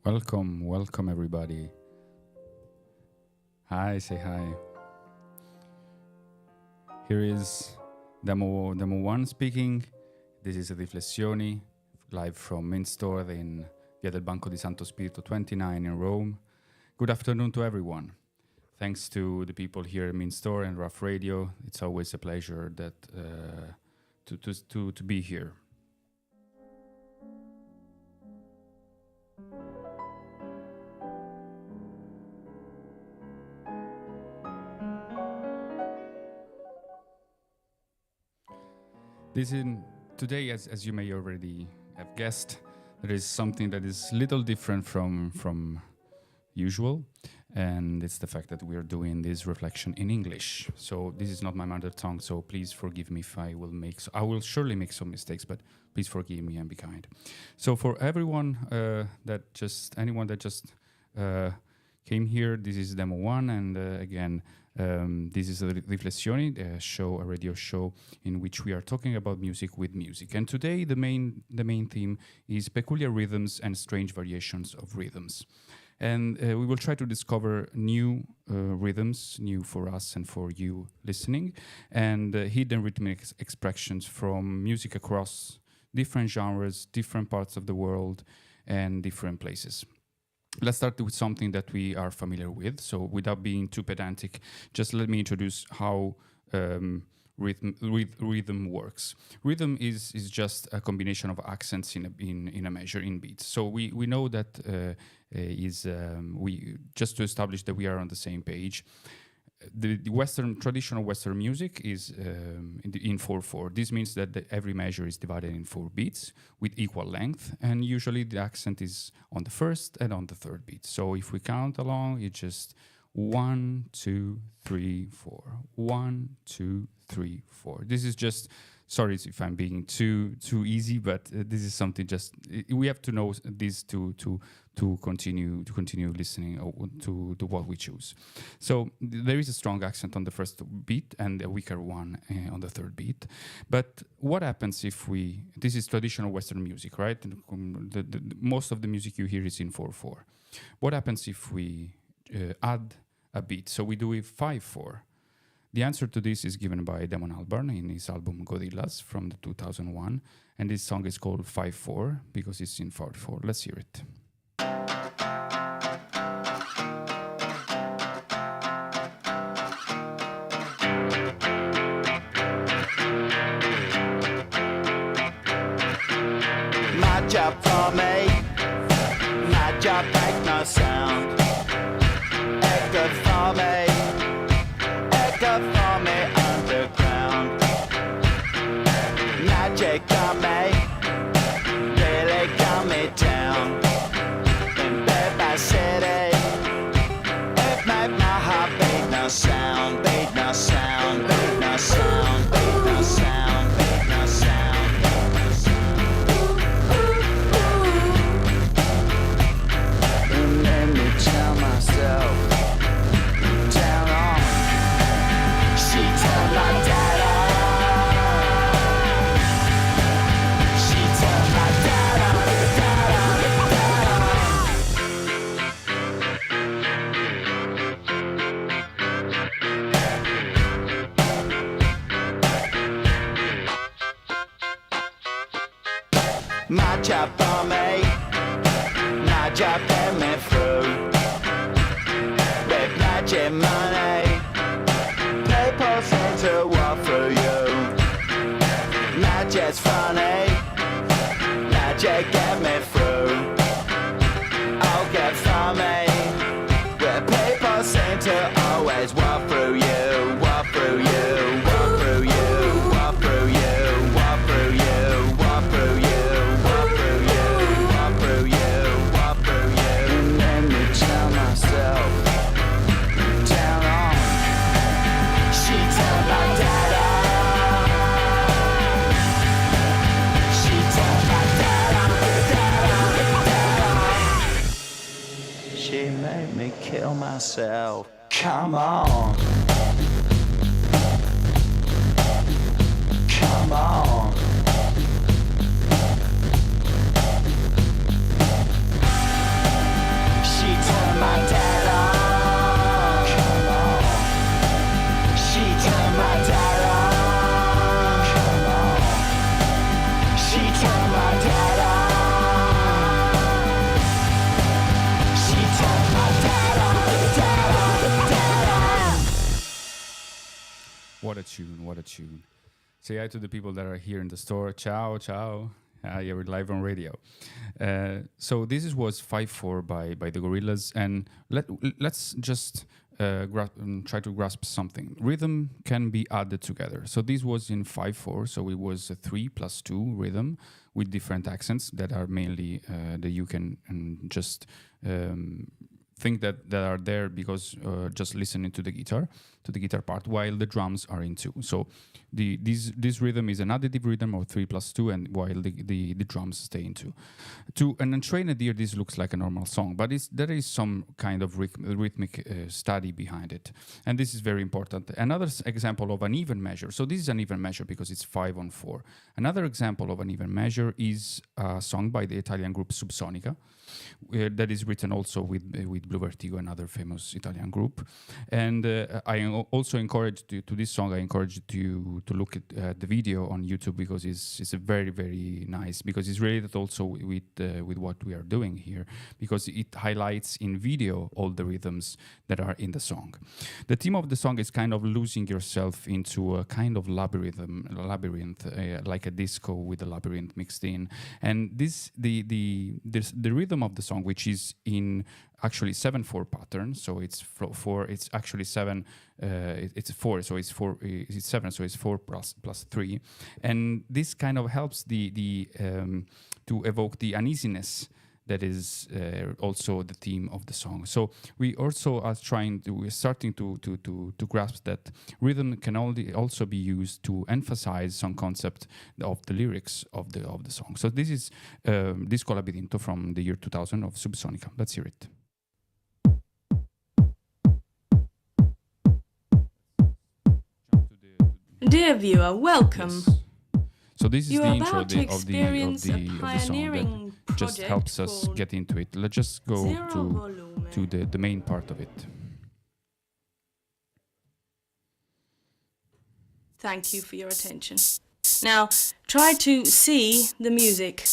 Welcome everybody. Hi, say hi. Here is Demo1 speaking. This is Riflessioni, live from Main Store in Via del Banco di Santo Spirito 29 in Rome. Good afternoon to everyone. Thanks to the people here at Main Store and Rough Radio. It's always a pleasure that to be here. Today, as you may already have guessed, there is something that is a little different from usual, and it's the fact that we are doing this reflection in English. So this is not my mother tongue, so please forgive me if I will surely make some mistakes, but please forgive me and be kind. So for everyone anyone that just came here, this is Demo1, and again, this is Riflessioni, a radio show in which we are talking about music with music. And today the main theme is peculiar rhythms and strange variations of rhythms. And we will try to discover new rhythms, new for us and for you listening, and hidden rhythmic expressions from music across different genres, different parts of the world, and different places. Let's start with something that we are familiar with. So without being too pedantic, just let me introduce how rhythm works. Rhythm is just a combination of accents in a measure, in beats. So we know that we just to establish that we are on the same page. The traditional Western music is in 4/4. This means that every measure is divided in 4 beats with equal length, and usually the accent is on the first and on the third beat. So if we count along, it's just 1, 2, 3, 4. 1, 2, 3, 4. This is just, sorry if I'm being too easy, but this is something just we have to know this to continue listening to what we choose. So there is a strong accent on the first beat and a weaker one on the third beat. But what happens if this is traditional Western music, right? Most of the music you hear is in 4/4. What happens if we add a beat? So we do it 5/4. The answer to this is given by Damon Albarn in his album Gorillas from the 2001, and this song is called 5/4 because it's in 4/4. Let's hear it. My job for me, my job make no sound. Echo for me, echo for me underground. Magic on me, really got me down. In bed by city, it made my heart beat no sound, beat no sound, beat no sound, beat no sound, beat no sound. Tell myself, down on. She told my dad she told my dad my job for me, my job get me through. With magic money, people seem to walk through you. Magic's funny, magic get me through. I'll get for me, where people seem to always walk through you, walk through you, walk through you, walk through you, walk through you, walk through you, walk through you, walk through you, walk through you. And then you tell myself, down on. She told my dad she told my dad she made me kill myself. Come on. Come on. what a tune! What a tune! Say hi to the people that are here in the store. Ciao, ciao. Yeah, we're live on radio. So was 5/4 by the Gorillas, and let's just try to grasp something. Rhythm can be added together. So this was in 5/4, so it was a 3+2 rhythm with different accents that are mainly that you can just think that are there because just listening to the guitar part, while the drums are in 2. So this rhythm is an additive rhythm of 3+2, and while the drums stay in 2. To an untrained ear, this looks like a normal song, but there is some kind of rhythmic study behind it, and this is very important. Another example of an even measure. So this is an even measure because it's 5/4. Another example of an even measure is a song by the Italian group Subsonica. That is written also with Blue Vertigo, another famous Italian group. And I also encourage to this song. I encourage you to look at the video on YouTube because it's a very, very nice, because it's related also with what we are doing here, because it highlights in video all the rhythms that are in the song. The theme of the song is kind of losing yourself into a kind of labyrinth, like a disco with a labyrinth mixed in. And the rhythm of the song, which is in actually 7/4 pattern, so it's 4. It's actually 7. It's 4, so it's 4. It's 7, so it's 4 plus 3, and this kind of helps to evoke the uneasiness that is also the theme of the song. So we also are starting to grasp that rhythm can also be used to emphasize some concept of the lyrics of the song. So this is Disco Labirinto from the year 2000 of Subsonica. Let's hear it. Dear viewer, welcome. Yes. So this is You the are intro about to experience a of the song pioneering that just project helps us called get into it. Let's just go Zero to Volume. the main part of it. Thank you for your attention. Now, try to see the music.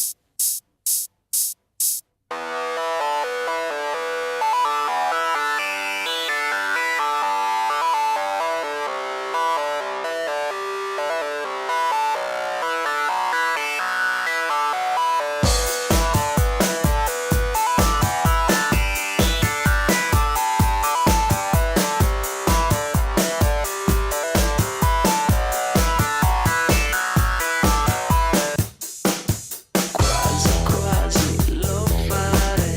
Quasi lo farei.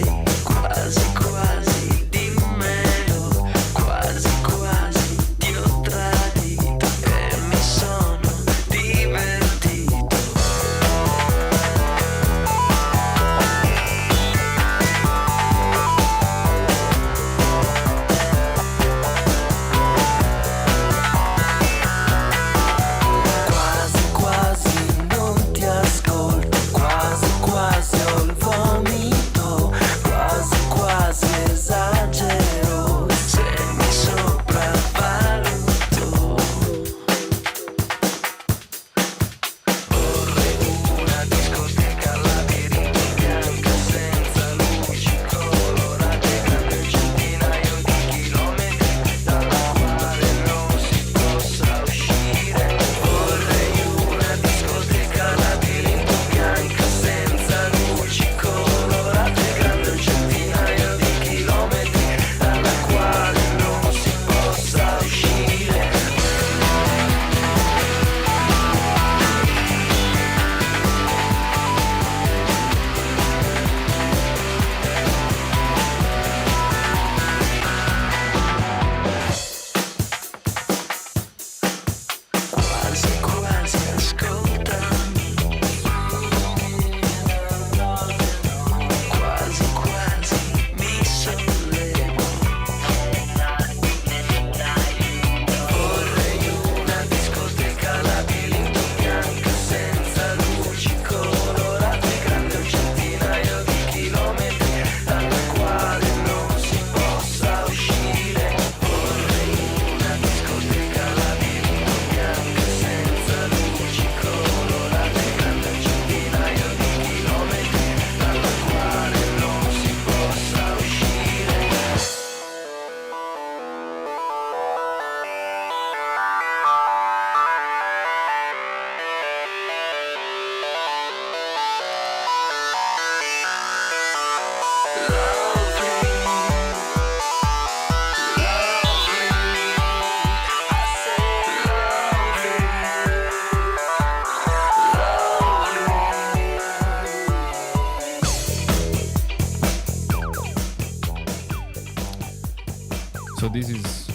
So this was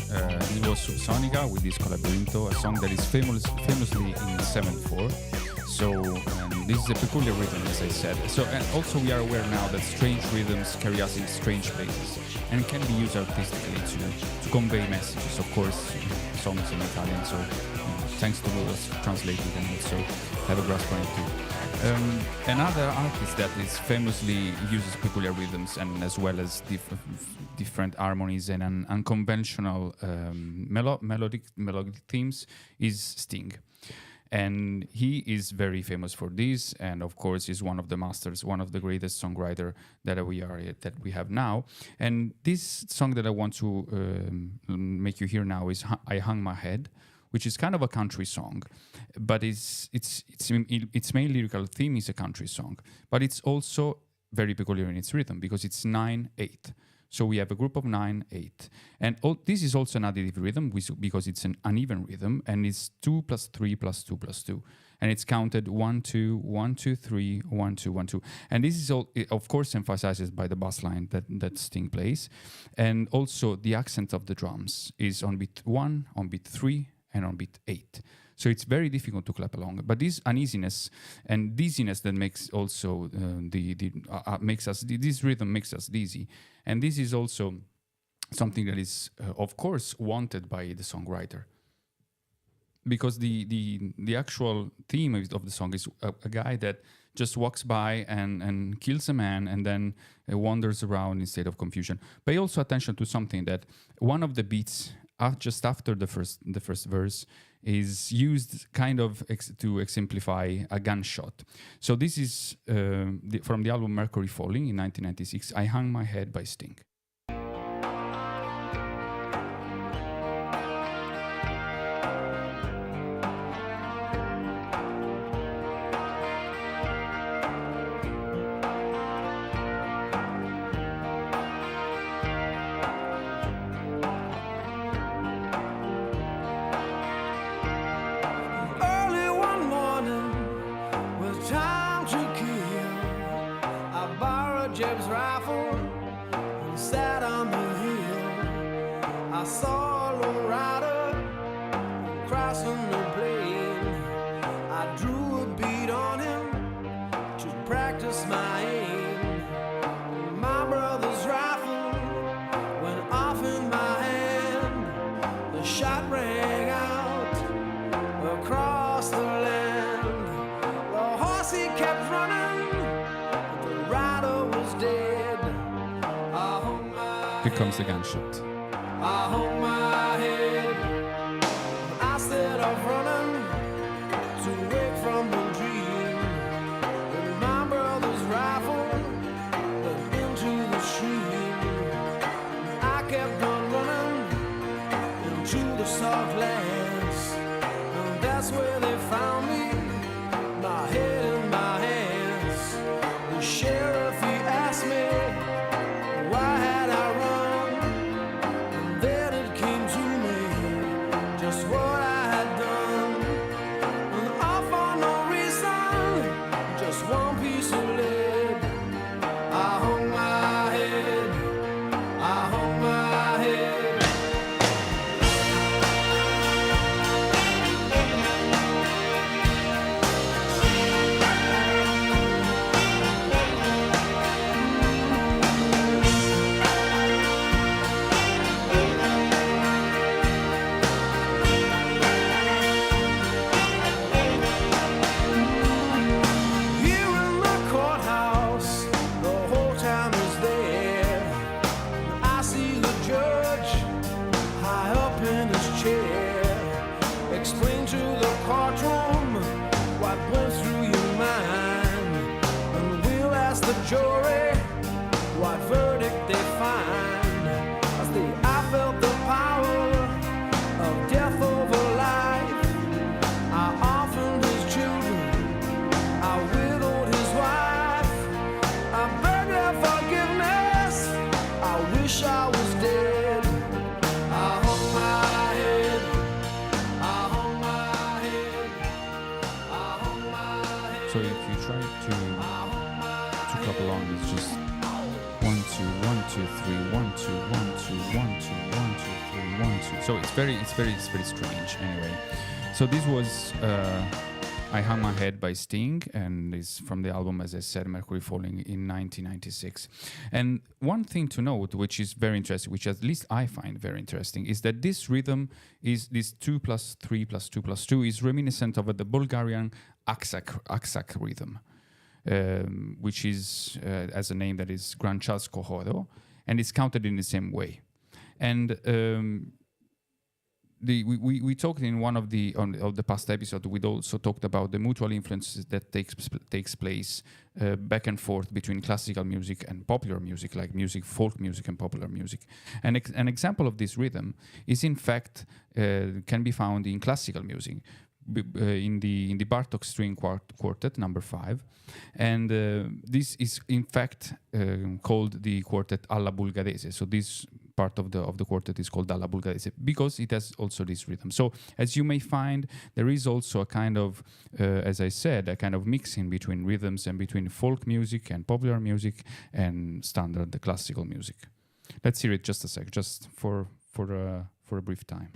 Sonica with this Labyrinto, a song that is famously in 7/4. So this is a peculiar rhythm, as I said. So and also we are aware now that strange rhythms carry us in strange places and can be used artistically to convey messages. Of course, songs in Italian, so thanks to us translating and also have a grasp on it too. Another artist that is famously uses peculiar rhythms and as well as different harmonies and unconventional melodic themes is Sting. And he is very famous for this, and of course is one of the masters, one of the greatest songwriter that we have now. And this song that I want to make you hear now is "I Hung My Head," which is kind of a country song, but its main lyrical theme is a country song, but it's also very peculiar in its rhythm because it's 9/8. So we have a group of 9/8, and this is also an additive rhythm because it's an uneven rhythm, and it's 2 + 3 + 2 + 2, and it's counted 1 2 1 2 3 1 2 1 2, and this is all, of course, emphasized by the bass line that Sting plays, and also the accent of the drums is on beat 1, on beat 3, and on beat 8. So it's very difficult to clap along. But this uneasiness and dizziness that makes also this rhythm makes us dizzy, and this is also something that is, of course, wanted by the songwriter, because the actual theme of the song is a guy that just walks by and kills a man and then wanders around in state of confusion. Pay also attention to something, that one of the beats just after the first verse is used kind of to exemplify a gunshot. So this is from the album Mercury Falling in 1996, "I Hung My Head" by Sting. Early one morning, with time to kill, I borrowed Jeb's rifle and sat on the hill. I saw a low rider crossing the plain. I drew a bead on him to practice my aim. My brother's rifle went off in my hand. The shot rang out across the land. The horse, he kept running, but the rider was dead. I hung my Here comes the gunshot. I hung my head. I set off running to wake from the dream. With my brother's rifle went into the stream. I kept on running into the soft lands, and that's where they found me, my head in my hands. The sheriff, he asked me why had I run, and then it came to me just what I had done. And all for no reason, just one piece of lead. I hung my head, I hung my head. So it's very strange. Anyway, so this was I Hung My Head by Sting, and is from the album, as I said, Mercury Falling in 1996. And one thing to note, which is very interesting, which at least I find very interesting, is that this rhythm is this 2 plus 3 plus 2 plus 2 is reminiscent of the Bulgarian aksak rhythm, which is as a name that is Granchalsko Horo, and it's counted in the same way. And we talked in one of the past episodes. We also talked about the mutual influences that takes place back and forth between classical music and popular music, like folk music and popular music. And an example of this rhythm is, in fact, can be found in classical music. In the Bartók string quartet number 5, and this is in fact called the quartet alla bulgarese. So this part of the quartet is called alla bulgarese because it has also this rhythm. So as you may find, there is also a kind of, as I said, a kind of mixing between rhythms and between folk music and popular music and standard the classical music. Let's hear it just a sec, just for a brief time.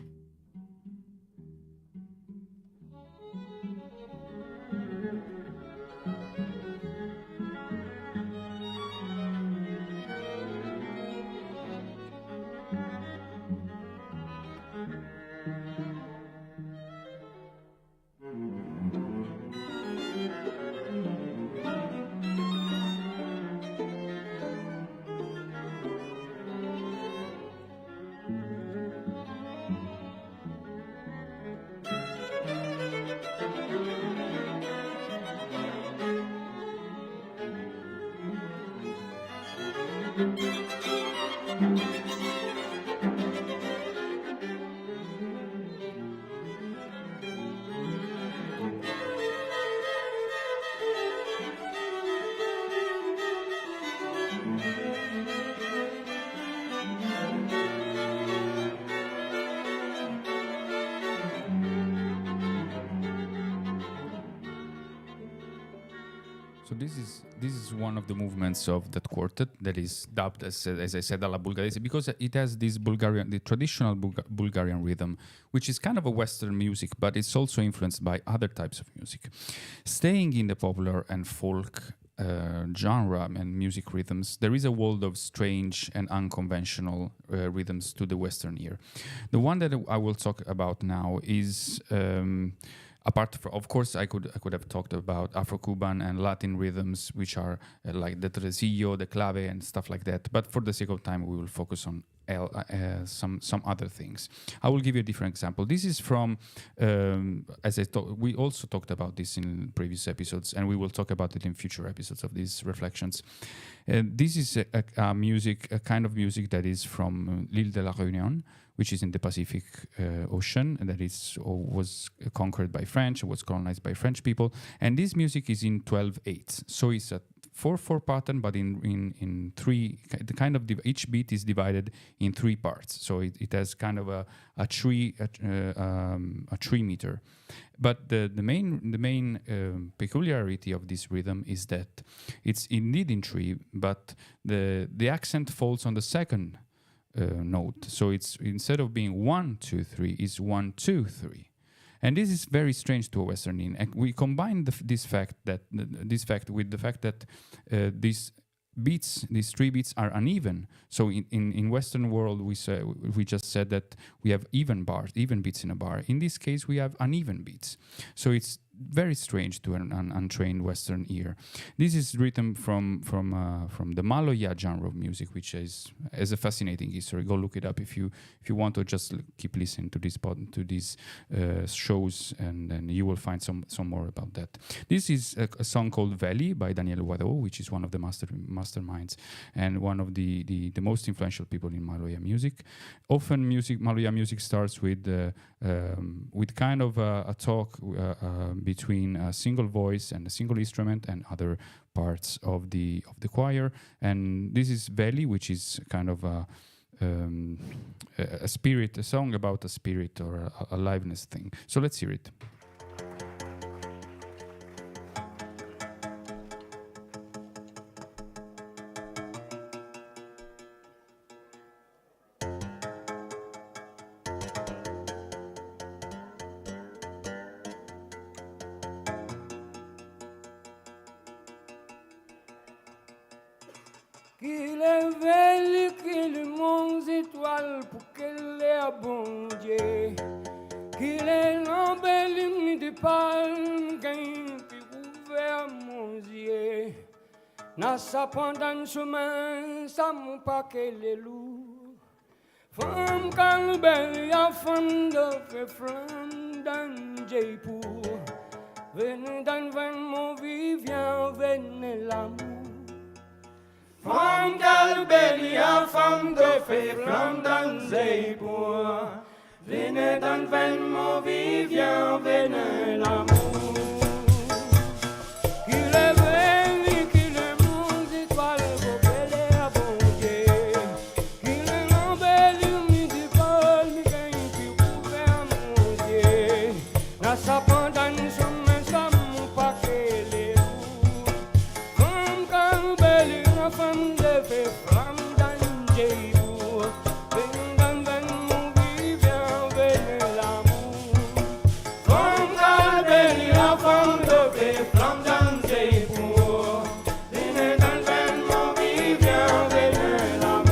So this is one of the movements of that quartet that is dubbed as I said, alla bulgarese, because it has this the traditional Bulgarian rhythm, which is kind of a Western music, but it's also influenced by other types of music. Staying in the popular and folk genre and music rhythms, there is a world of strange and unconventional rhythms to the Western ear. The one that I will talk about now is apart from, of course, I could have talked about Afro-Cuban and Latin rhythms, which are like the tresillo, the clave, and stuff like that. But for the sake of time, we will focus on some other things. I will give you a different example. This is from, as I thought, we also talked about this in previous episodes, and we will talk about it in future episodes of these reflections. This is a kind of music that is from l'Île de la Réunion, which is in the Pacific Ocean, and that was conquered by French, was colonized by French people. And this music is in 12/8. So it's a 4/4 pattern, but in three, the kind of each beat is divided in 3 parts. So it has kind of a tree meter. But the main peculiarity of this rhythm is that it's indeed in 3, but the accent falls on the second note. So it's, instead of being 1 2 3, is 1 2 3. And this is very strange to a Western ear. And we combine this fact with the fact that these 3 beats are uneven. So in Western world, we just said that we have even beats in a bar. In this case, we have uneven beats. So it's very strange to an untrained Western ear. This is written from the Maloya genre of music, which is a fascinating history. Go look it up if you want to just keep listening to these shows, and then you will find some more about that. This is a song called Veli by Daniel Wado, which is one of the masterminds and one of the most influential people in Maloya music. Often Maloya music starts with kind of a talk between a single voice and a single instrument and other parts of the choir. And this is Veli, which is kind of a song about a spirit or a aliveness thing. So let's hear it. Qu'il est belle, qu'il est mon étoile pour qu'elle est bon Dieu. Qu'il est l'embellie de palme, gagne puis ouvert mon yeux. N'a sa pendant chemin, ça mon paquet les loups. Femme calbelle, y'a femme de fait flamme dans Jaipur. Venez dans mon vivant, venez l'amour. Femme calbelle, y'a femme de fait flamme dans Jaipur. Venez dans mon vivant, venez l'amour. Qu'il est belle, qu'il est mon étoile, pour qu'elle est bon Dieu. Qu'il est l'embellie du bol, mi gagne qui ouvert mon Dieu. N'a sa pendant chemin, ça mon paquet les loups. Femme calbelle, la femme de fait flamme dans Jaipur. Venez dans mon vivant, venez l'amour. Femme calbelle, la femme de fait flamme dans Jaipur. Venez dans mon vivant, venez l'amour.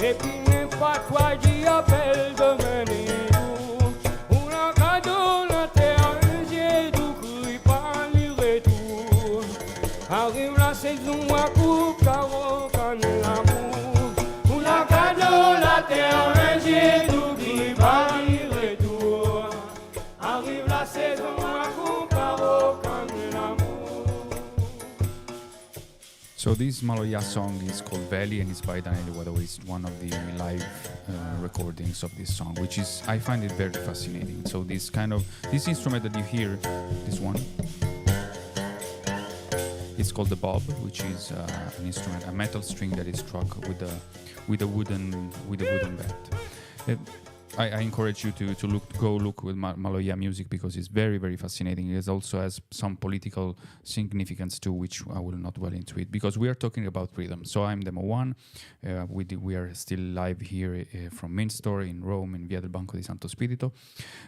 Et puis n'est pas toi qui appelle de venir. On a cadeau la terre, j'ai tout cru par le retour. Arrive la saison à coupe, caro, quand l'amour. On a cadeau la terre, j'ai tout cru par le retour. Arrive la saison à coupe, caro, quand l'amour. So this Maloya song is called Valley and it's by Daniel Wado. It's one of the live recordings of this song, which is, I find it very fascinating. So this instrument that you hear, this one, it's called the bob, which is an instrument, a metal string that is struck with a wooden bat. I encourage you to go look with Maloya music because it's very, very fascinating. It also has some political significance too, which I will not dwell into it because we are talking about rhythm. So I'm Demo1. We are still live here from Minster in Rome in Via del Banco di Santo Spirito.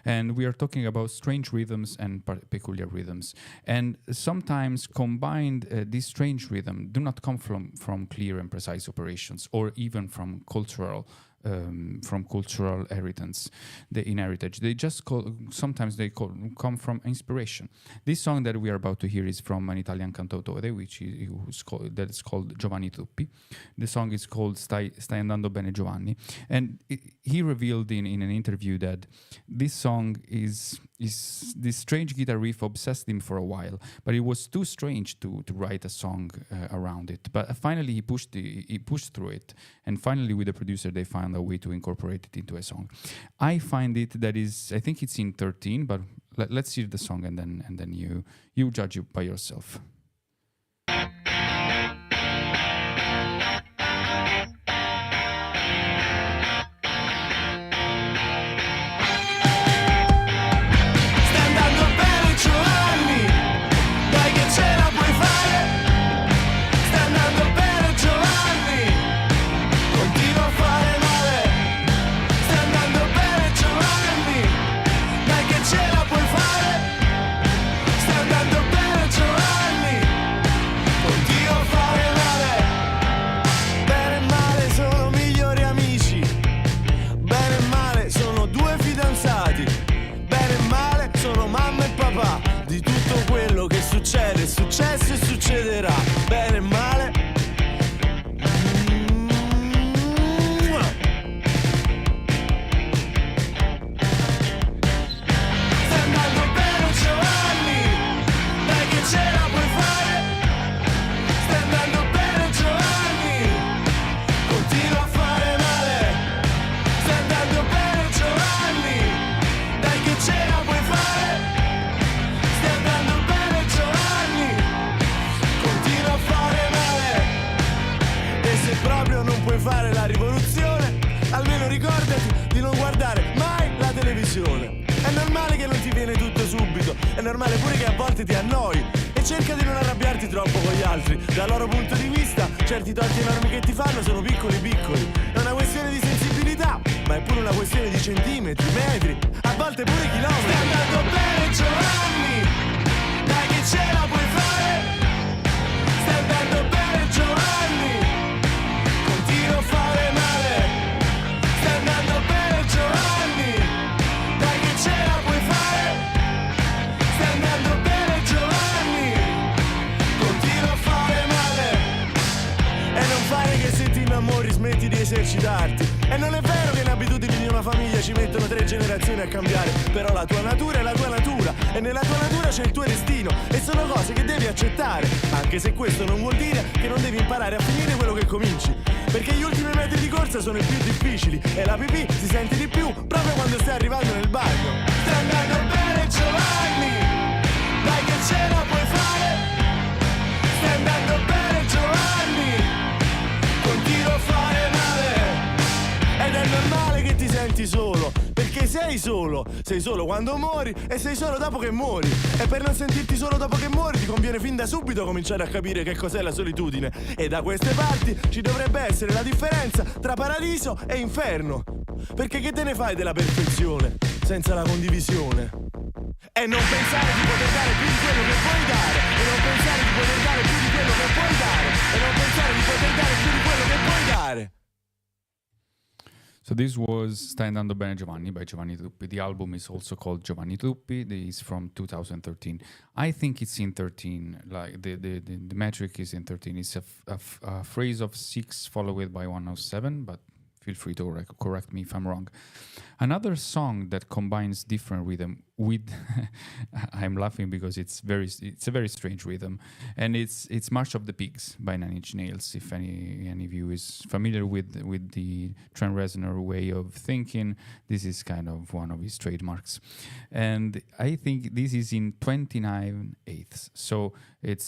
And we are talking about strange rhythms and peculiar rhythms. And sometimes combined, these strange rhythms do not come from clear and precise operations or even from cultural heritage. They just sometimes they come from inspiration. This song that we are about to hear is from an Italian cantautore, which is called Giovanni Tuppi. The song is called Stai andando bene Giovanni, and he revealed in an interview that this song is this strange guitar riff obsessed him for a while, but it was too strange to write a song around it. But finally he pushed through it, and finally with the producer they found a way to incorporate it into a song. I find it I think it's in 13, but let's hear the song and then you judge it by yourself. Succede, è successo e succederà, bene e male. Stai andando bene Giovanni, dai che ce la puoi fare. Stai andando bene Giovanni, continua a fare male. Stai andando bene Giovanni, dai che ce la puoi fare. Stai andando bene Giovanni, continua a fare male. E se proprio non puoi fare la rivoluzione, almeno ricordati di non guardare mai la televisione. È normale che non ti viene tutto subito, è normale pure che a volte ti annoi. E cerca di non arrabbiarti troppo con gli altri. Dal loro punto di vista, certi torti enormi che ti fanno sono piccoli piccoli. È una questione di sensibilità, ma è pure una questione di centimetri, metri, a volte pure chilometri. Stai andando bene Giovanni, dai che ce la puoi fare. Stai andando bene Giovanni, continua a fare male. Stai andando bene Giovanni, dai che ce la puoi fare. Stai andando bene Giovanni, continua a fare male. E non fare che se ti innamori smetti di esercitarti. E non è vero che le abitudini di una famiglia ci mettono 3 generazioni a cambiare. Però la tua natura è la tua natura, e nella tua natura c'è il tuo destino. E sono cose che devi accettare, anche se questo non vuol dire che non devi imparare a finire quello che cominci. Perché gli ultimi metri di corsa sono i più difficili, e la pipì si sente di più proprio quando stai arrivando nel bagno. Stai andando bene Giovanni, dai che ce la puoi fare. Stai andando bene Giovanni, continua a fare male. Ed è normale che ti senti solo, perché sei solo quando muori e sei solo dopo che muori. E per non sentirti solo dopo che muori ti conviene fin da subito cominciare a capire che cos'è la solitudine. E da queste parti ci dovrebbe essere la differenza tra paradiso e inferno. Perché che te ne fai della perfezione senza la condivisione? E non pensare di poter dare più di quello che puoi dare. E non pensare di poter dare più di quello che puoi dare. E non pensare di poter dare più di quello che puoi dare. So this was Stai andando bene Giovanni by Giovanni Tuppi. The album is also called Giovanni Tuppi. It's from 2013. I think it's in 13. Like the metric is in 13. It's a phrase of 6 followed by 1 of 7, but feel free to correct me if I'm wrong. Another song that combines different rhythm with I'm laughing because it's a very strange rhythm, and it's March of the Pigs by Nine Inch Nails. If any of you is familiar with the Trent Reznor way of thinking, this is kind of one of his trademarks. And I think this is in 29/8. So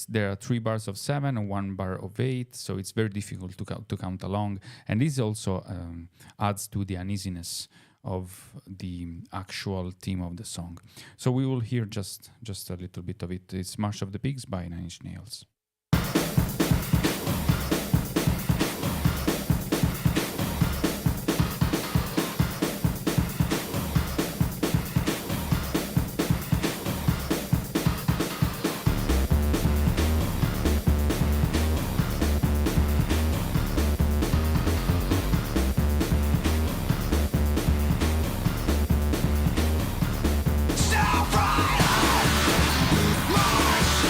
there are 3 bars of 7 and 1 bar of 8, so it's very difficult to count along. And this also adds to the uneasiness of the actual theme of the song. So we will hear just a little bit of it. It's March of the Pigs by Nine Inch Nails. Stop right on! March!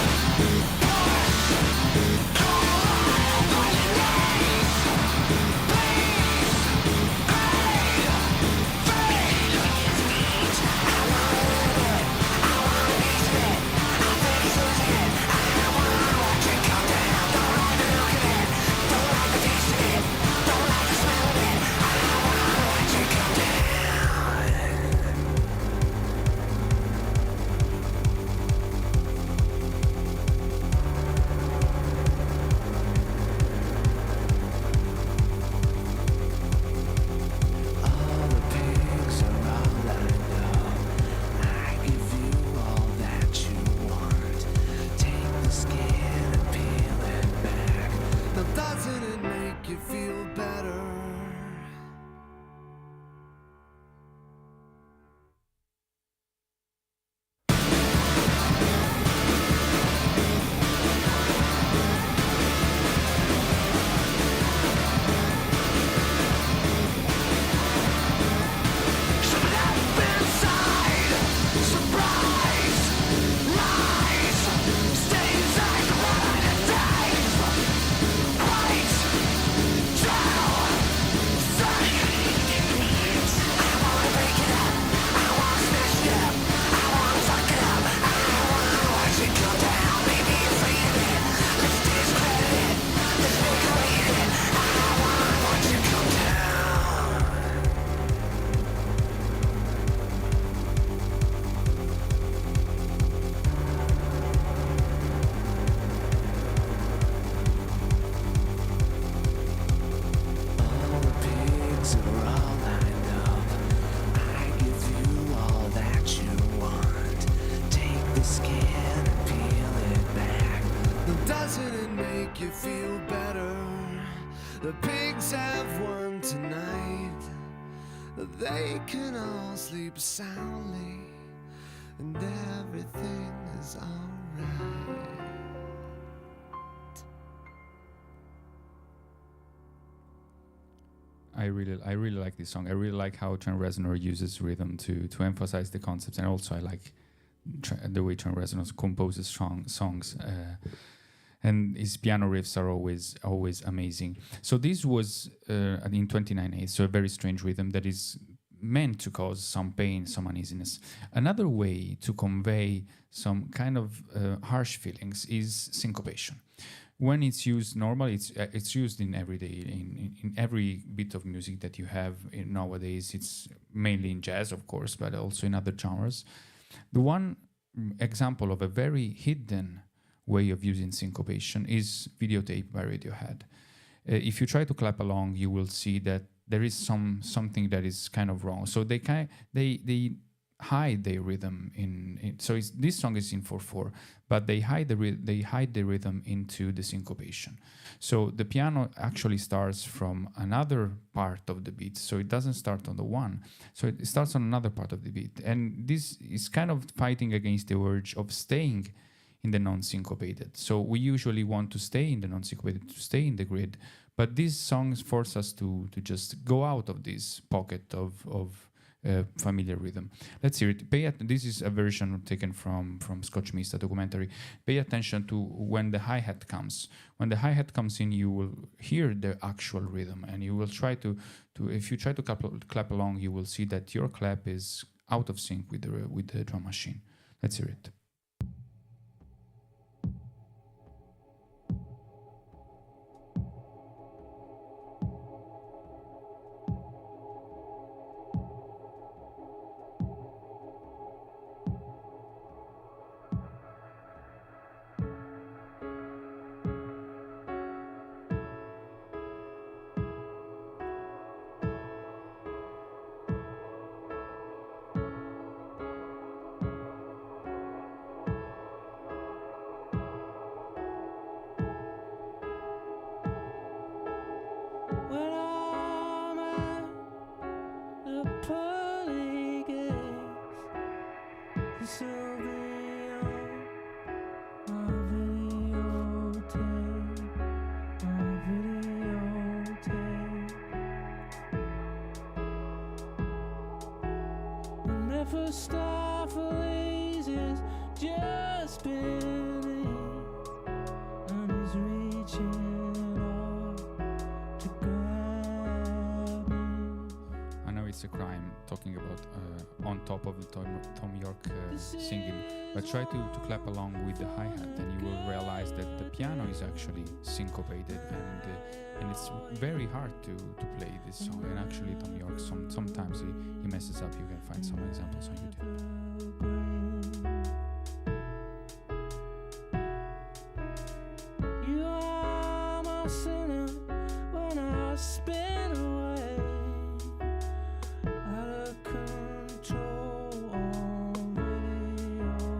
doesn't it make you feel better? The pigs have won tonight. They can all sleep soundly, and everything is alright. I really like this song. I really like how Trent Reznor uses rhythm to emphasize the concepts, and also I like the way Trent Reznor composes songs. And his piano riffs are always amazing. So this was in 29/8, so a very strange rhythm that is meant to cause some pain, some uneasiness. Another way to convey some kind of harsh feelings is syncopation. When it's used normally, it's used in every bit of music that you have nowadays. It's mainly in jazz, of course, but also in other genres. The one example of a very hidden way of using syncopation is Videotape by Radiohead. If you try to clap along, you will see that there is something that is kind of wrong. So they hide their rhythm so this song is in 4/4, but they hide the rhythm into the syncopation. So the piano actually starts from another part of the beat, so it doesn't start on the one. So it starts on another part of the beat, and this is kind of fighting against the urge of staying in the non-syncopated. So we usually want to stay in the non-syncopated, to stay in the grid, but these songs force us to just go out of this pocket of familiar rhythm. Let's hear it. This is a version taken from Scotch Mist, a documentary. Pay attention to when the hi-hat comes. When the hi-hat comes in, you will hear the actual rhythm, and you will try to if you try to clap along, you will see that your clap is out of sync with the drum machine. Let's hear it. When I'm at the pearly gates, this will be on my videotape, And Mephistopheles is just beneath, and he's reaching up to grab me. I know it's a crime talking about on top of the Tom York singing, but try to clap along with the hi-hat, and you will realize that the piano is actually syncopated, and it's very hard to play this song. And actually Tom York sometimes he messes up. You can find some examples on YouTube. You are my sinner when I spin away out of control on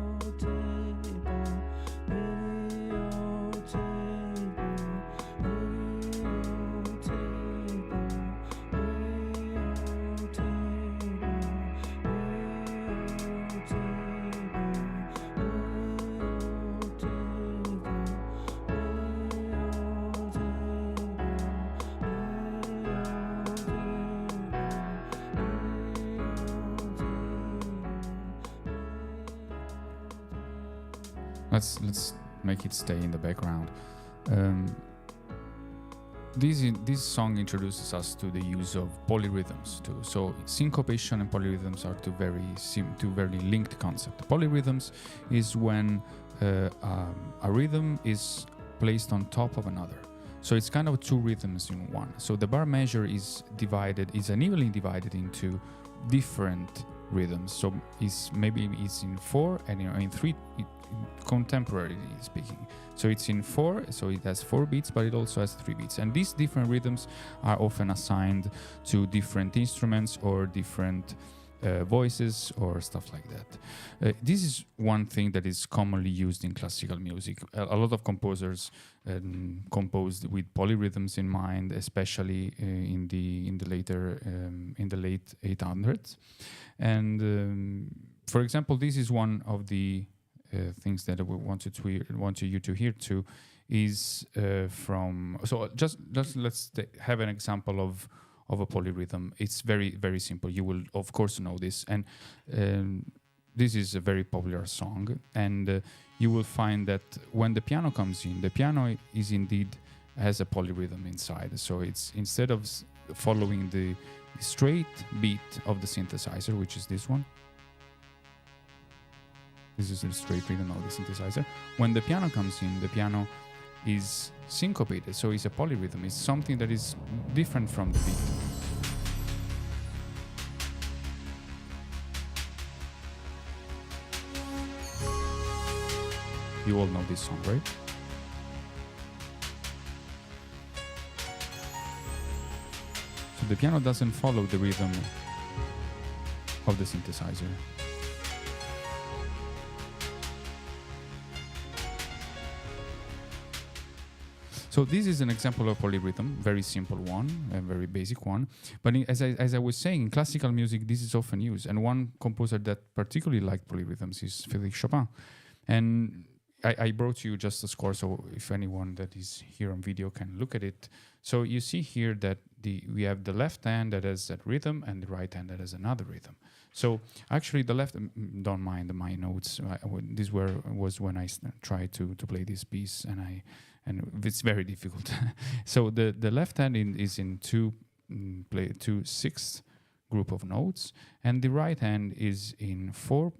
videotape, Let's make it stay in the background. This song introduces us to the use of polyrhythms too. So syncopation and polyrhythms are two very linked concepts. Polyrhythms is when a rhythm is placed on top of another. So it's kind of two rhythms in one. So the bar measure is unevenly divided into different rhythms. So it's in 4 and in 3, contemporarily speaking. So it's in 4, so it has 4 beats, but it also has 3 beats. And these different rhythms are often assigned to different instruments or different voices or stuff like that. This is one thing that is commonly used in classical music. A lot of composers composed with polyrhythms in mind, especially in the late 800s. And for example, this is one of the things that I want you to hear too. Is from let's have an example of a polyrhythm. It's very, very simple. You will of course know this, and this is a very popular song, and you will find that when the piano comes in, the piano is indeed has a polyrhythm inside. So it's instead of following the straight beat of the synthesizer, which is this one. This is the straight rhythm of the synthesizer. When the piano comes in, the piano is syncopated, so it's a polyrhythm. It's something that is different from the beat. You all know this song, right? So the piano doesn't follow the rhythm of the synthesizer. So this is an example of polyrhythm, very simple one, a very basic one. But as I was saying, in classical music, this is often used. And one composer that particularly liked polyrhythms is Frédéric Chopin. And I brought you just a score, so if anyone that is here on video can look at it. So you see here that we have the left hand that has that rhythm and the right hand that has another rhythm. So actually the left, don't mind my notes. This was when I tried to play this piece, and it's very difficult. So the left hand is in two sixth group of notes, and the right hand is in four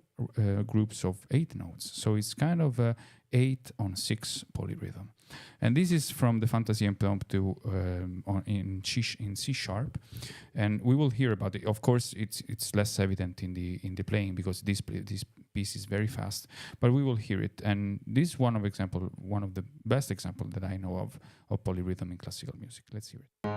groups of 8 notes. So it's kind of a 8-on-6 polyrhythm. And this is from the Fantasie Impromptu in C sharp, and we will hear about it. Of course, it's less evident in the playing because this piece is very fast, but we will hear it. And this is one of the best examples that I know of polyrhythm in classical music. Let's hear it.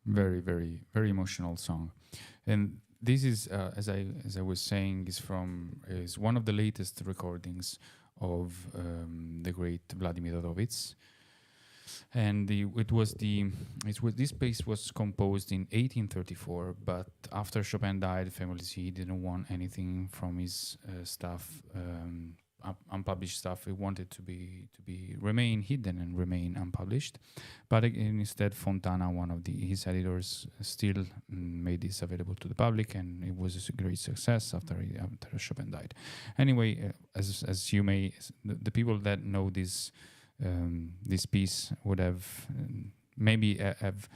Very, very, very emotional song, and this is, as I was saying, is one of the latest recordings of the great Vladimir Horowitz, and this piece was composed in 1834. But after Chopin died, famously, he didn't want anything from his stuff. Unpublished stuff. He wanted to be remain hidden and remain unpublished, but instead Fontana, one of his editors, still made this available to the public, and it was a great success after Chopin died. Anyway, as you may, the people that know this piece would have maybe have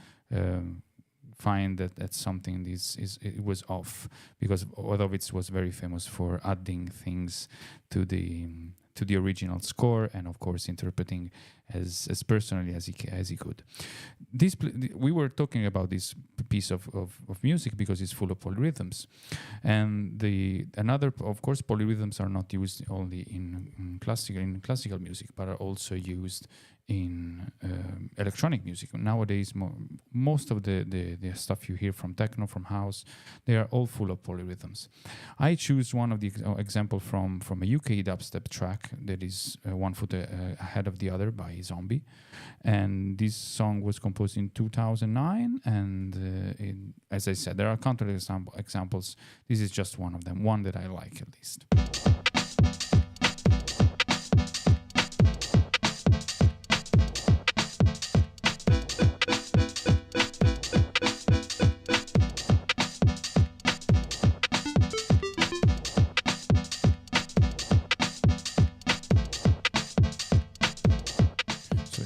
find that something it was off, because Horowitz was very famous for adding things to the original score, and of course interpreting as personally as he could. We were talking about this piece of music because it's full of polyrhythms, and another, of course, polyrhythms are not used only in classical music, but are also used in electronic music. Nowadays, most of the stuff you hear from techno, from house, they are all full of polyrhythms. I choose one of the example from a UK dubstep track that is one foot ahead of the other by Zombie, and this song was composed in 2009. And as I said, there are countless examples. This is just one of them, one that I like at least.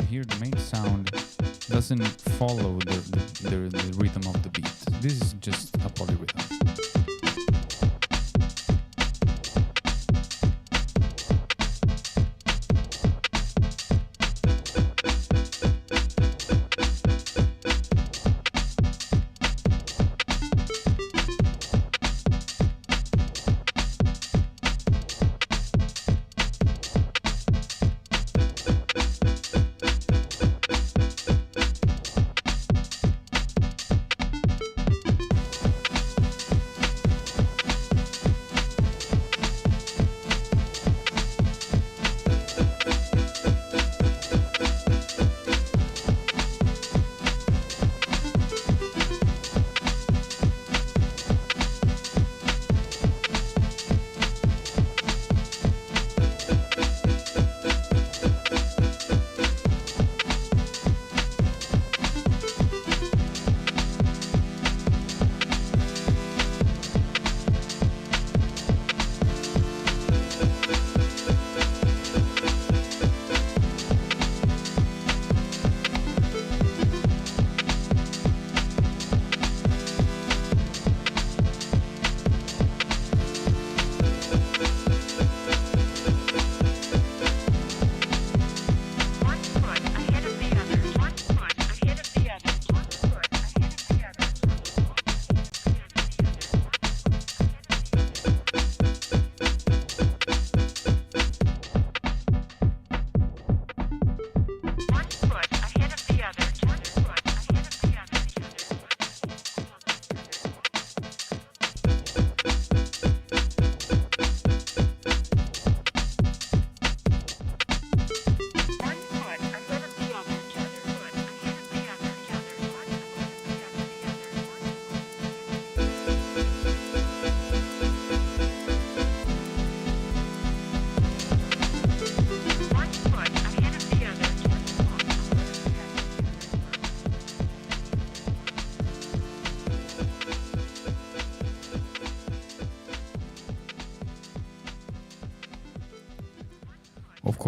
Here the main sound doesn't follow the rhythm of the beat. This is just a polyrhythm.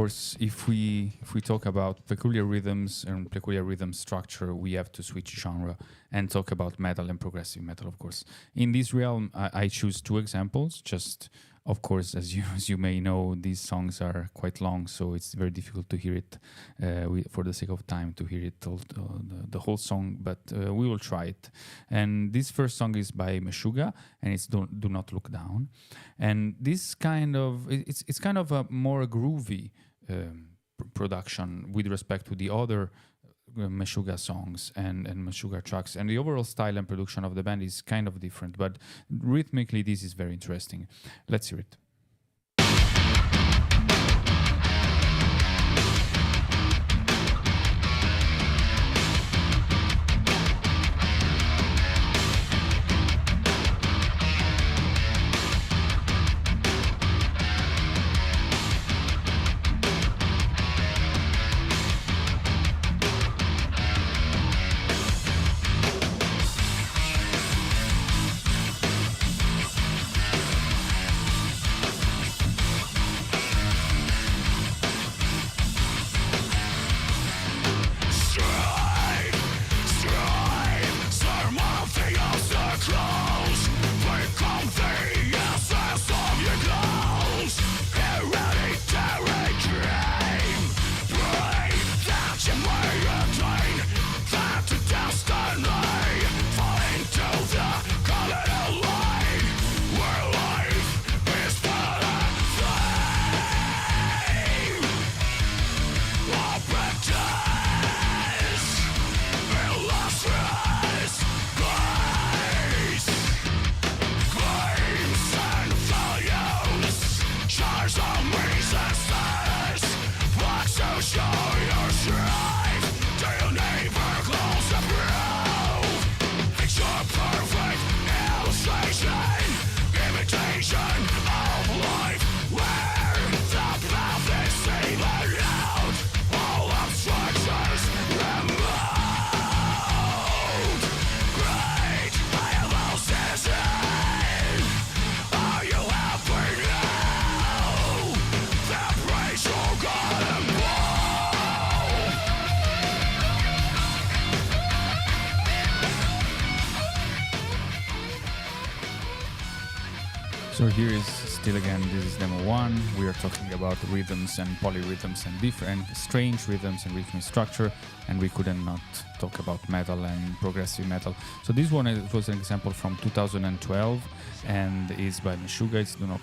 course, if we talk about peculiar rhythms and peculiar rhythm structure, we have to switch genre and talk about metal and progressive metal, of course. In this realm, I choose two examples. Just, of course, as you may know, these songs are quite long, so it's very difficult to hear it. For the sake of time, to hear it the whole song, but we will try it. And this first song is by Meshuggah, and it's Do Not Look Down. And this kind of it's kind of a more groovy production with respect to the other Meshuggah songs and Meshuggah tracks, and the overall style and production of the band is kind of different, but rhythmically this is very interesting. Let's hear it. So here is still again, this is Demo1. We are talking about rhythms and polyrhythms and different strange rhythms and rhythmic structure, and we couldn't not talk about metal and progressive metal. So this one was an example from 2012 and is by Meshuggah. It's Do Not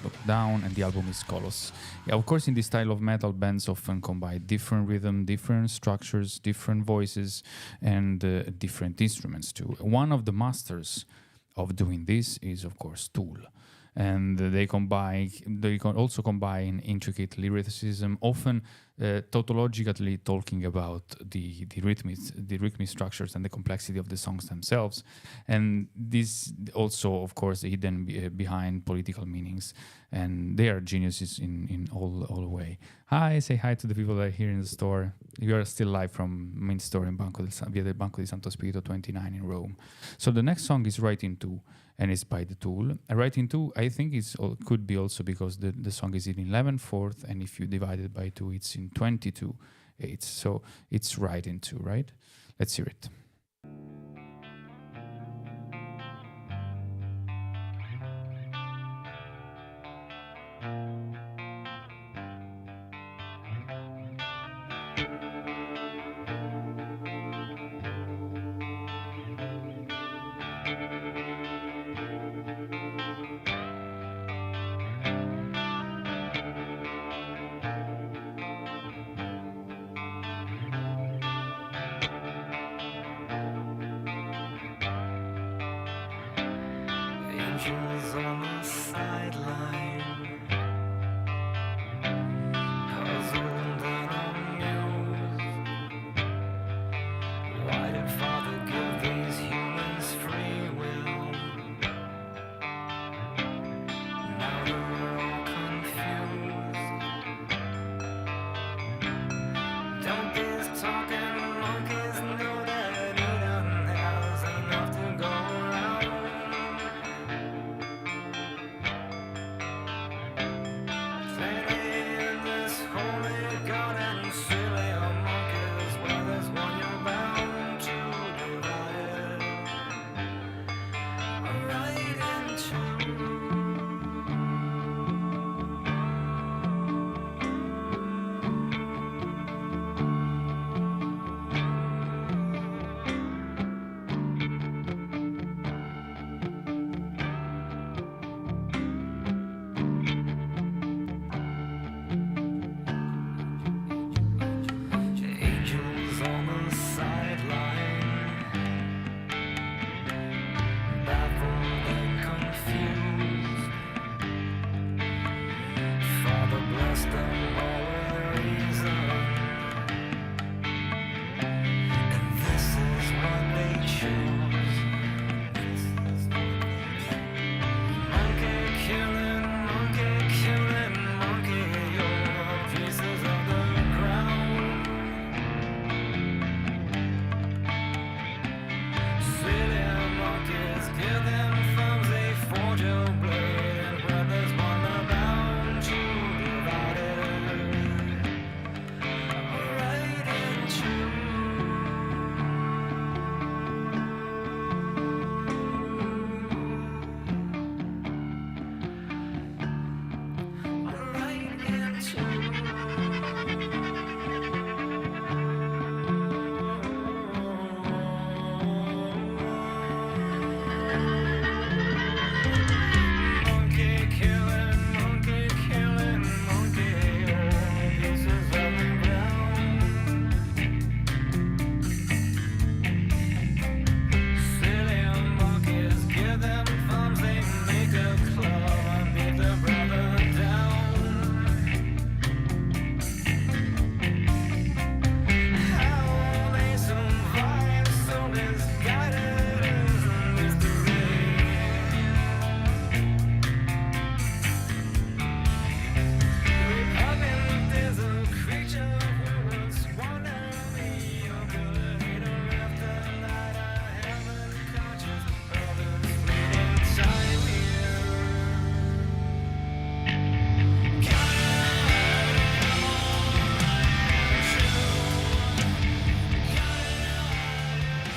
Look Down, and the album is Colossus. Yeah, of course, in this style of metal, bands often combine different rhythm, different structures, different voices, and different instruments too. One of the masters of doing this is, of course, Tool. And they can also combine intricate lyricism, often tautologically talking about the rhythmic structures and the complexity of the songs themselves. And this also, of course, hidden behind political meanings. And they are geniuses in all way. Hi, say hi to the people that are here in the store. You are still live from main store in via the Banco di Santo Spirito 29 in Rome. So the next song is Right in Two, and it's by the Tool. Right in Two, I think could be also because the song is in 11/4, and if you divide it by 2, it's in 22/8. So it's right in two, right? Let's hear it. Angels on the sideline, puzzled and amused. Why did Father give these humans free will? Now they're all confused. Don't these talking monkeys know that Eden has enough to go around?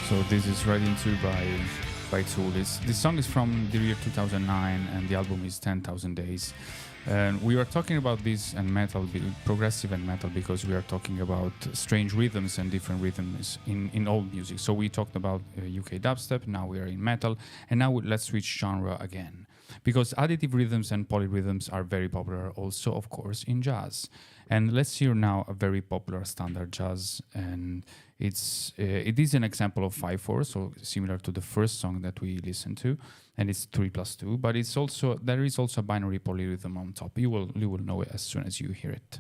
So this is Right Into by Tool. This song is from the year 2009 and the album is 10,000 Days. And we are talking about this and metal, progressive and metal, because we are talking about strange rhythms and different rhythms in old music. So we talked about UK dubstep, now we are in metal, and now let's switch genre again. Because additive rhythms and polyrhythms are very popular also, of course, in jazz. And let's hear now a very popular standard jazz, and it is an example of 5/4, so similar to the first song that we listened to, and it's 3+2. But there is also a binary polyrhythm on top. You will know it as soon as you hear it.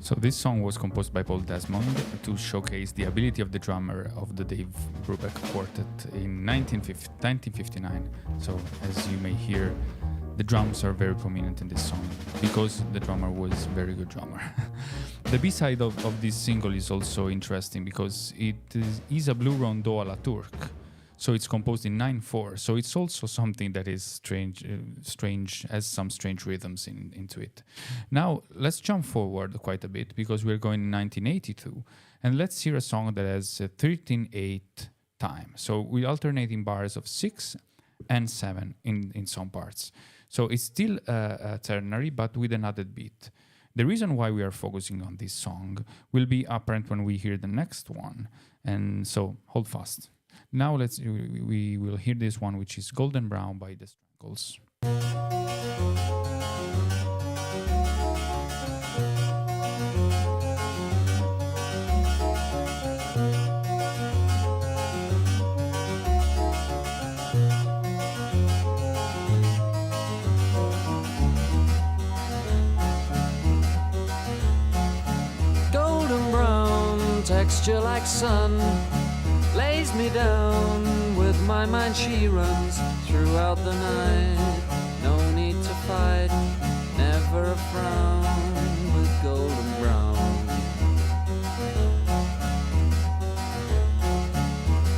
So this song was composed by Paul Desmond to showcase the ability of the drummer of the Dave Brubeck Quartet in 1959. So as you may hear, the drums are very prominent in this song because the drummer was a very good drummer. The B-side of this single is also interesting because it is a blue rondo à la turque. So it's composed in 9/4. So it's also something that is strange, has some strange rhythms into it. Now let's jump forward quite a bit because we're going in 1982, and let's hear a song that has 13/8 time. So we alternate in bars of 6 and 7 in some parts. So it's still a ternary, but with an added beat. The reason why we are focusing on this song will be apparent when we hear the next one, and so hold fast. Now we will hear this one, which is Golden Brown by the Strangles. Golden brown, texture like sun, lays me down with my mind, she runs throughout the night. No need to fight, never a frown with golden brown.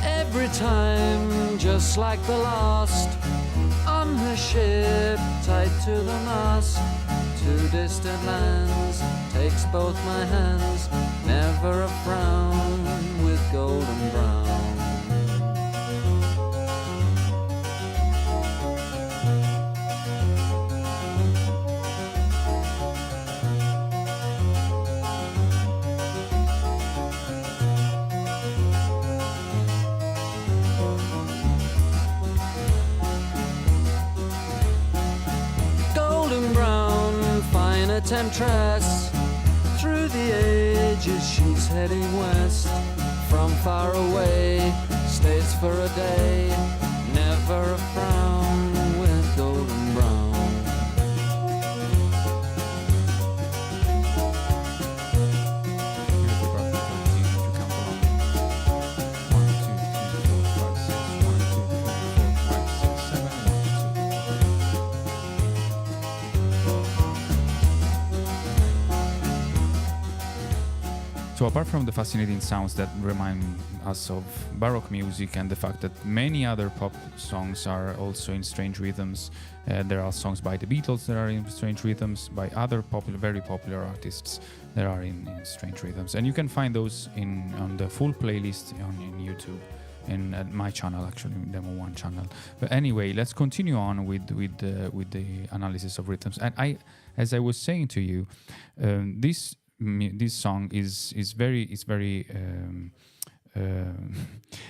Every time, just like the last, on her ship, tied to the mast, to distant lands, takes both my hands, never never a frown with golden brown. Golden brown, fine a temptress. Through the ages she's heading west. From far away, stays for a day. Never a frown with golden brown. So apart from the fascinating sounds that remind us of Baroque music and the fact that many other pop songs are also in strange rhythms, there are songs by the Beatles that are in strange rhythms, by other very popular artists that are in strange rhythms. And you can find those on the full playlist on YouTube. In my channel, actually, Demo1 channel. But anyway, let's continue on with the analysis of rhythms. And as I was saying to you, this song is very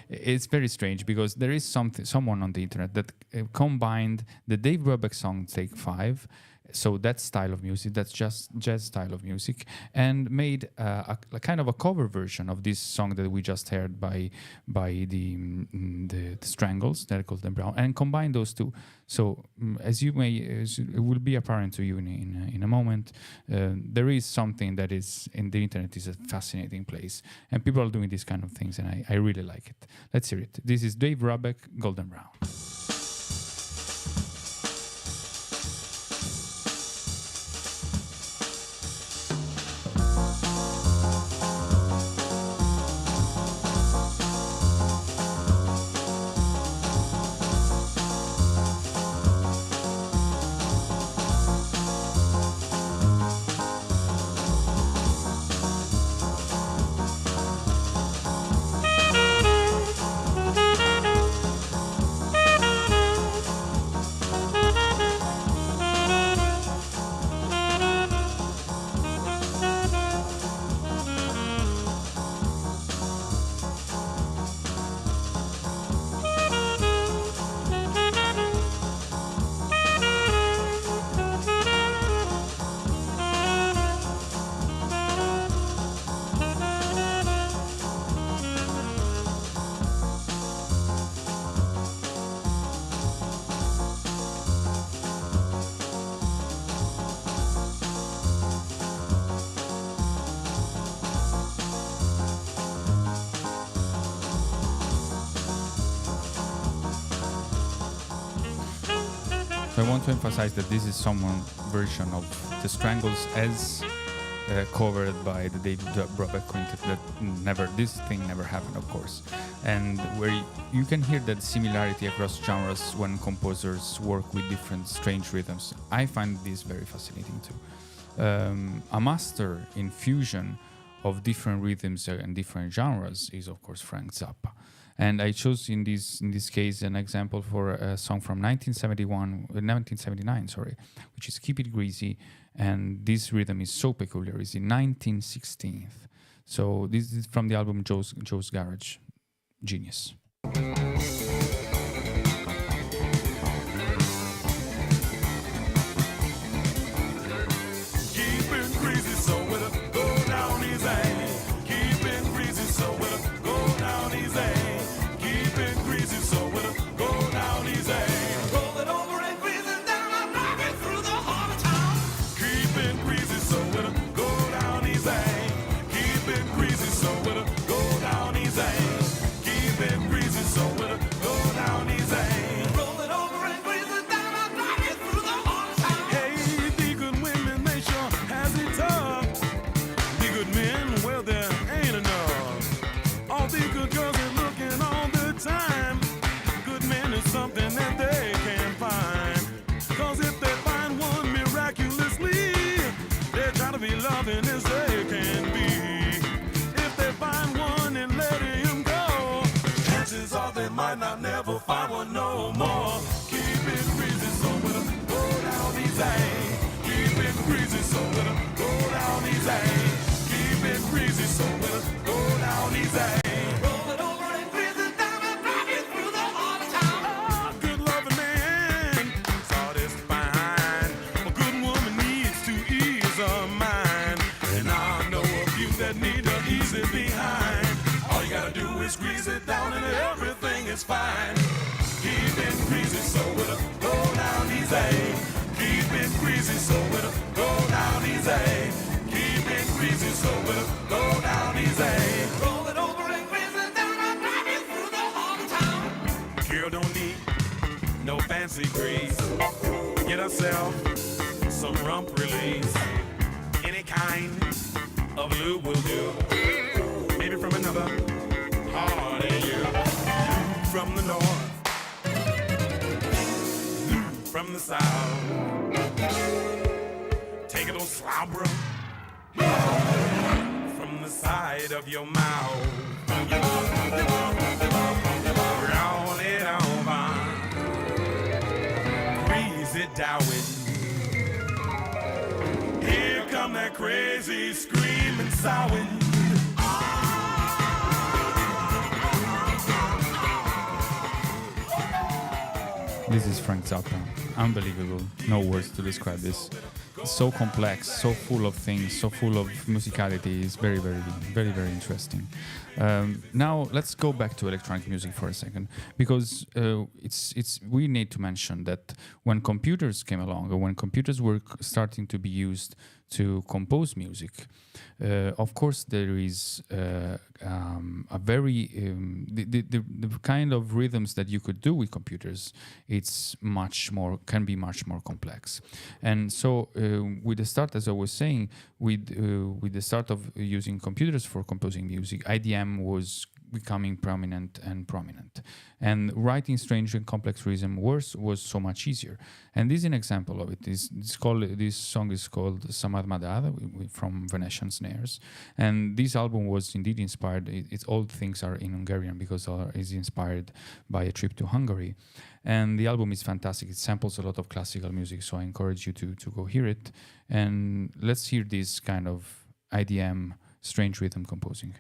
it's very strange because there is someone on the internet that combined the Dave Brubeck song Take 5, so that style of music, that's just jazz style of music, and made a kind of a cover version of this song that we just heard by the Strangles, that called them Brown, and combine those two. So as it will be apparent to you in a moment, there is something that is in the internet is a fascinating place, and people are doing these kind of things, and I really like it. Let's hear it. This is Dave Brubeck, Golden Brown. So I want to emphasize that this is someone version of the Strangles as covered by the David Brubeck Quintet. This thing never happened, of course, and where you can hear that similarity across genres when composers work with different strange rhythms. I find this very fascinating too. A master in fusion of different rhythms and different genres is, of course, Frank Zappa. And I chose in this case an example for a song from 1979, which is Keep It Greasy, and this rhythm is so peculiar. It's in 1916. So this is from the album Joe's Garage. Genius. might not never find one no more. Keep it breezy, so we'll go down these lanes. Keep it breezy, so we'll go down these lanes. Keep it breezy, so we'll go down these lanes. Roll it over and breeze it down and drive you through the heart of town. Oh, good loving man, satisfying. A good woman needs to ease her mind. And I know a few that need to ease it behind. All you gotta do is squeeze it down and everything is fine. Keep it breezy, so it'll go down easy. Keep it breezy, so it'll go down easy. Keep it breezy, so it'll go down easy. Roll it over and breeze it down and drive you through the heart of town. Girl don't need no fancy grease. Get herself some rump release. Any kind of lube will do. Maybe from another heart in you. From the north, from the south. Take a little slobber from the side of your mouth. Roll it over, grease it down with. Here come that crazy screaming sound. This is Frank Zappa. Unbelievable. No words to describe this. So complex, so full of things, so full of musicality. It's very, very, very, very interesting. Now let's go back to electronic music for a second, because we need to mention that when computers came along, or when computers were starting to be used to compose music, of course there is a very the kind of rhythms that you could do with computers, can be much more complex. And so with the start, as I was saying, with the start of using computers for composing music, IDM was becoming prominent, and writing strange and complex rhythm was so much easier. And this is an example of it. This song is called Samad Madad from Venetian Snares, and this album was indeed inspired. All things are in Hungarian because it's inspired by a trip to Hungary, and the album is fantastic. It samples a lot of classical music, so I encourage you to go hear it. And let's hear this kind of IDM strange rhythm composing.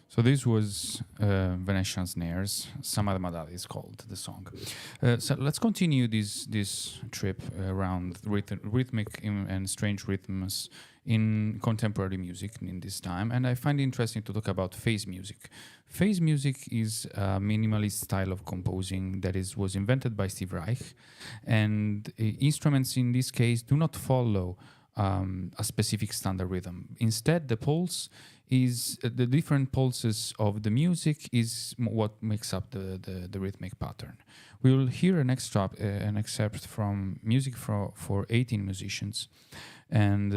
So this was Venetian Snares, Samad Madali is called the song. So let's continue this trip around rhythmic and strange rhythms in contemporary music in this time. And I find it interesting to talk about phase music. Phase music is a minimalist style of composing that was invented by Steve Reich. And instruments in this case do not follow a specific standard rhythm. Instead, the pulse is the different pulses of the music is what makes up the rhythmic pattern. We will hear an excerpt from music for 18 musicians, and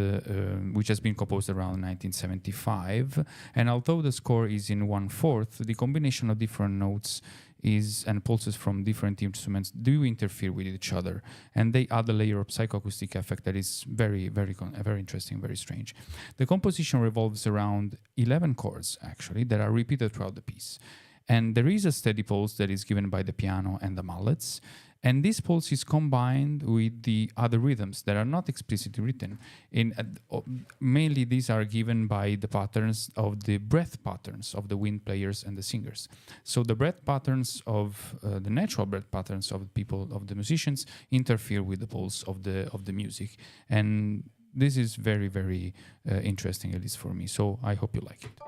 which has been composed around 1975. And although the score is in 1/4, the combination of different notes and pulses from different instruments do interfere with each other, and they add a layer of psychoacoustic effect that is very, very, very interesting, very strange. The composition revolves around 11 chords, actually, that are repeated throughout the piece. And there is a steady pulse that is given by the piano and the mallets, and this pulse is combined with the other rhythms that are not explicitly written. Mainly these are given by the patterns of the breath patterns of the wind players and the singers. So the breath patterns of the natural breath patterns of the musicians interfere with the pulse of the music. And this is very, very interesting, at least for me. So I hope you like it.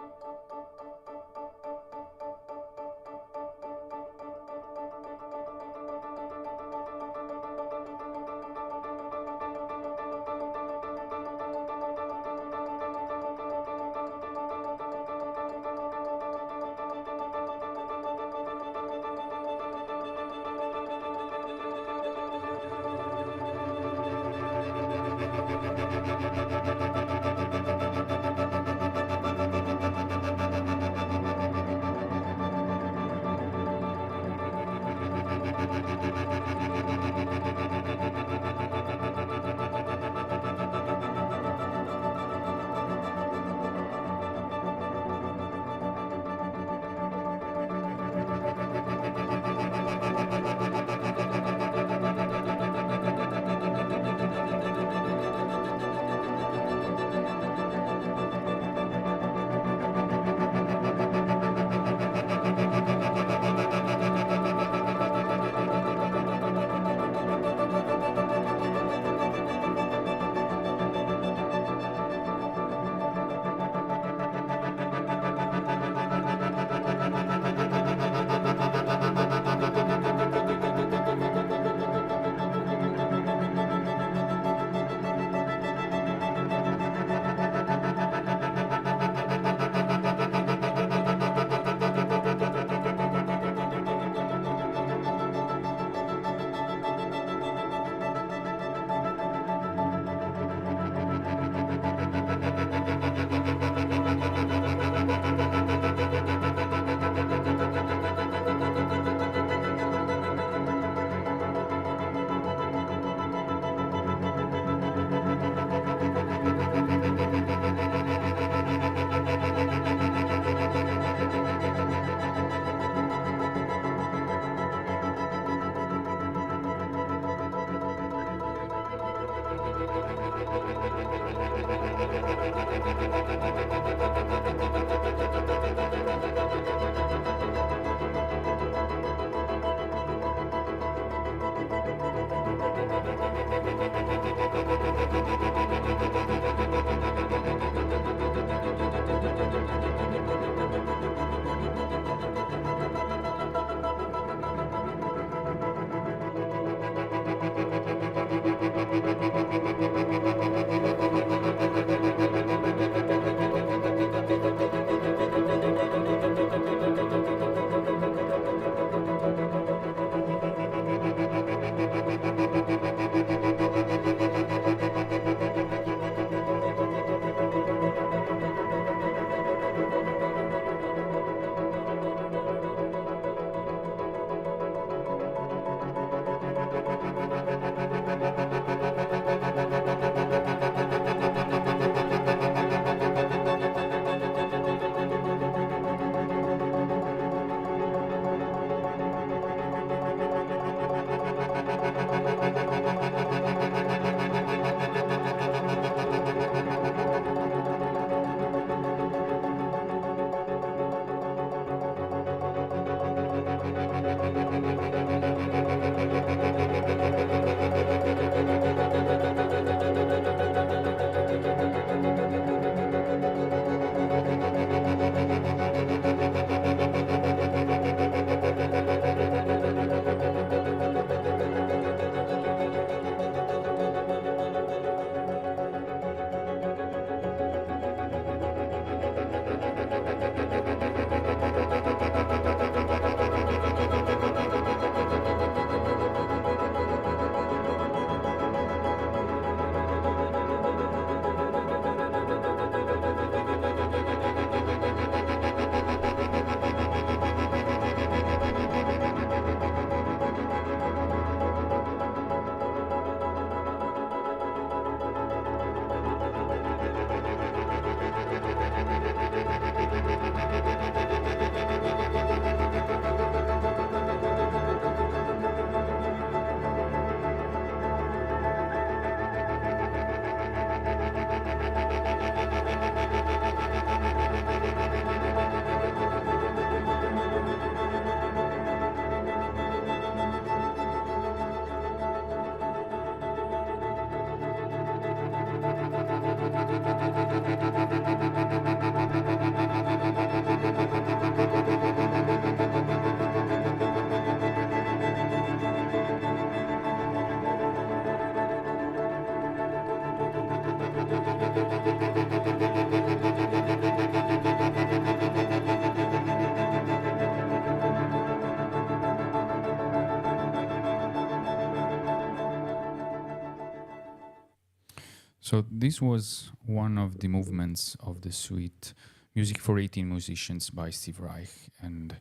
So this was one of the movements of the suite Music for 18 Musicians by Steve Reich. And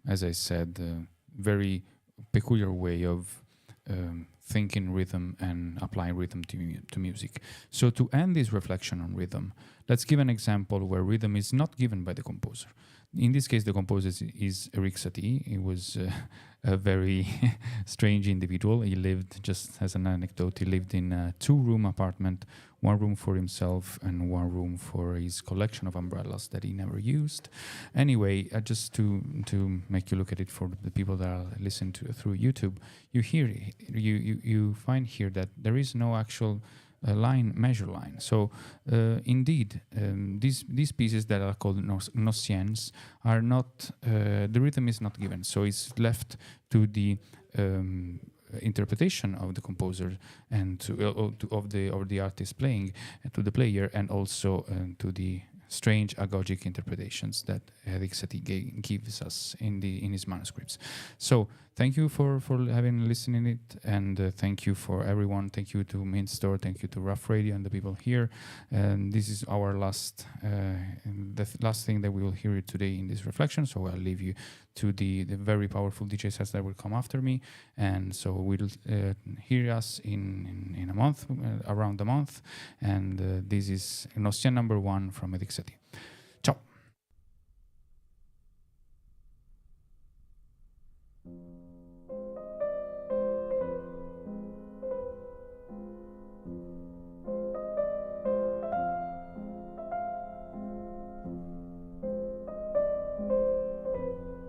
as I said, a very peculiar way of thinking rhythm and applying rhythm to music. So to end this reflection on rhythm, let's give an example where rhythm is not given by the composer. In this case, the composer is Erik Satie. He was a very strange individual. He lived, just as an anecdote, he lived in a 2-room apartment, 1 room for himself and 1 room for his collection of umbrellas that he never used. Anyway, just to make you look at it for the people that are listening to through YouTube, you find here that there is no actual measure line. So indeed, these pieces that are called nociens are not, the rhythm is not given. So it's left to the interpretation of the composer and of the artist playing, to the player, and also to the strange agogic interpretations that Erik Satie gives us in his manuscripts. So thank you for having listening it, and thank you for everyone. Thank you to Minstore, thank you to Rough Radio and the people here. And this is our last thing that we will hear today in this reflection. So I'll leave you to the very powerful DJ sets that will come after me, and so we'll hear us in a month, around a month, and this is Nocien number 1 from Erik Satie.